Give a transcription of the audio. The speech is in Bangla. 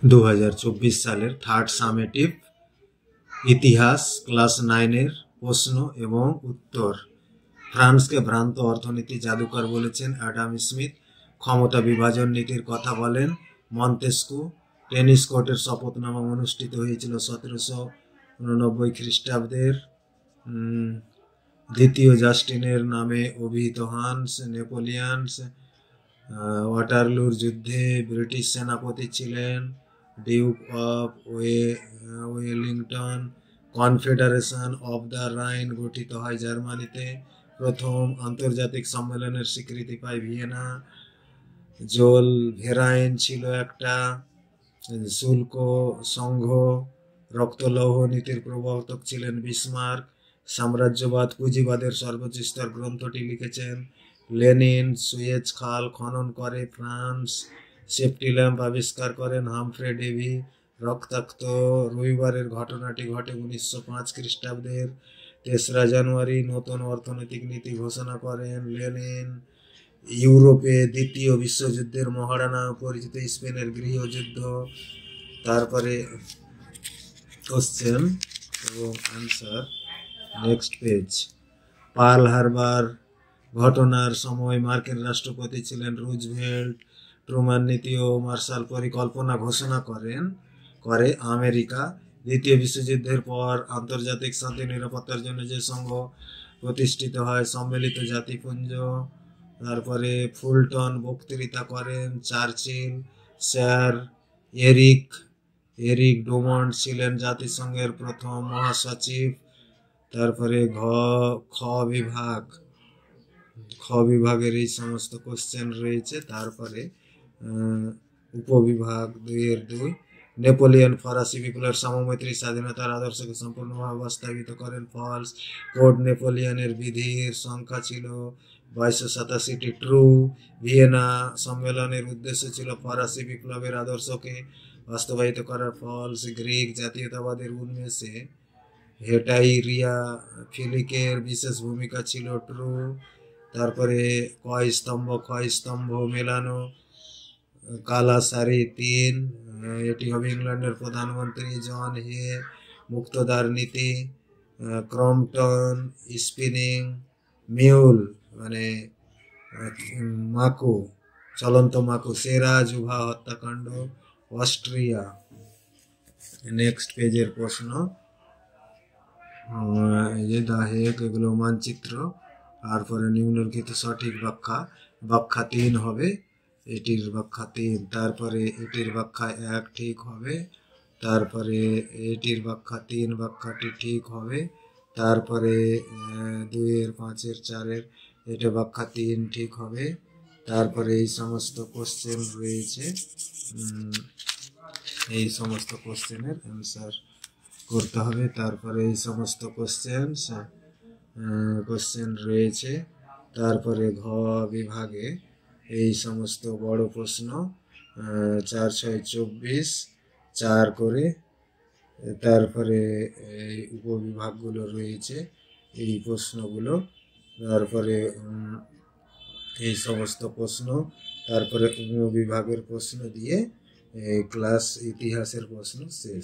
2024 সালের থার্ড সামেটিভ ইতিহাস ক্লাস 9-এর প্রশ্ন এবং উত্তর। ফ্রান্সকে ভ্রান্ত অর্থনীতি জাদুকর বলেছেন অ্যাডাম স্মিথ। ক্ষমতা বিভাজন নীতির কথা বলেন মন্তেস্কু। টেনিস কোর্টের শপথনামা অনুষ্ঠিত হয়েছিল 1789 খ্রিস্টাব্দের। দ্বিতীয় জাস্টিনের নামে অভিহিত হান্স নেপোলিয়ান্স। ওয়াটারলুর যুদ্ধে ব্রিটিশ সেনাপতি ছিলেন Duke of Wellington. Confederation of the Rhine গঠিত হয় জার্মানিতে। প্রথম আন্তর্জাতিক সম্মেলনের স্বীকৃতি পায় ভিয়েনা। জোল ভেরাইন ছিল একটা শুল্ক সংঘ। রক্তলৌহ নীতির প্রবর্তক ছিলেন বিসমার্ক। সাম্রাজ্যবাদ পুঁজিবাদের সর্বোচ্চ স্তর গ্রন্থটি লিখেছেন লেনিন। সুয়েজ খাল খনন করে ফ্রান্স। সেফটি ল্যাম্প আবিষ্কার করেন হামফ্রে ডেভি। রক্তাক্ত রবিবারের ঘটনাটি ঘটে 1905 খ্রিস্টাব্দের। 3রা জানুয়ারি নতুন অর্থনৈতিক নীতি ঘোষণা করেন লেনিন। ইউরোপে দ্বিতীয় বিশ্বযুদ্ধের মহড়া নামে পরিচিত স্পেনের গৃহযুদ্ধ। তারপরে কোশ্চেন এবং answer. Next page. Pearl Harbor ঘটনার সময় মার্কিন রাষ্ট্রপতি ছিলেন রুজভেল্ট। ট্রুম্যান নীতি ও মার্শাল পরিকল্পনা ঘোষণা করে আমেরিকা। দ্বিতীয় বিশ্বযুদ্ধের পর আন্তর্জাতিক শান্তি নিরাপত্তার জন্য যে সংঘ প্রতিষ্ঠিত হয় সম্মিলিত জাতিপুঞ্জ। তারপরে ফুলটন বক্তৃতা করেন চার্চিল। স্যার এরিক ডুমন্ট ছিলেন জাতিসংঘের প্রথম মহাসচিব। তারপরে খ বিভাগের এই সমস্ত কোশ্চেন রয়েছে। তারপরে উপবিভাগ 2-2। নেপোলিয়ন ফরাসি বিপ্লবের সমমৈত্রী স্বাধীনতার আদর্শকে সম্পূর্ণভাবে বাস্তবায়িত করেন ফলস। কোড নেপোলিয়নের বিধির সংখ্যা ছিল 2287টি ট্রু। ভিয়েনা সম্মেলনের উদ্দেশ্য ছিল ফরাসি বিপ্লবের আদর্শকে বাস্তবায়িত করার ফলস। গ্রিক জাতীয়তাবাদের উন্মেষে হেটাইরিয়া ফিলিকের বিশেষ ভূমিকা ছিল ট্রু। তারপরে ক্ষয়স্তম্ভ মেলানো কালা সারি 3। এটি হবে ইংল্যান্ডের প্রধানমন্ত্রী জন হে। মুক্তদার নীতি। ক্রম্পটন স্পিনিং মিউল মানে মাকু চলন্ত মাকু সেরা জুভা হত্যাকাণ্ড অস্ট্রিয়া। নেক্সট পেজের প্রশ্ন। দা হেগ এগুলো মানচিত্র। তারপরে নিম্নলিখিত সঠিক ব্যাখ্যা 3 হবে। এটির ব্যাখ্যা 3। তারপরে এটির ব্যাখ্যা 1 ঠিক হবে। তারপরে এটির ব্যাখ্যা 3 ব্যাখ্যাটি ঠিক হবে। তারপরে 2-এর 5-এর 4-এর এটা ব্যাখ্যা 3 ঠিক হবে। তারপরে এই সমস্ত কোশ্চেন রয়েছে, এই সমস্ত কোশ্চেনের অ্যান্সার করতে হবে। তারপরে এই সমস্ত কোশ্চেন রয়েছে। তারপরে ঘ বিভাগে এই সমস্ত বড় প্রশ্ন 4-6-24 4 করে। তারপরে এই উপবিভাগগুলো রয়েছে এই প্রশ্নগুলো। তারপরে এই সমস্ত প্রশ্ন। তারপরে উপবিভাগের প্রশ্ন দিয়ে ক্লাস ইতিহাসের প্রশ্ন শেষ।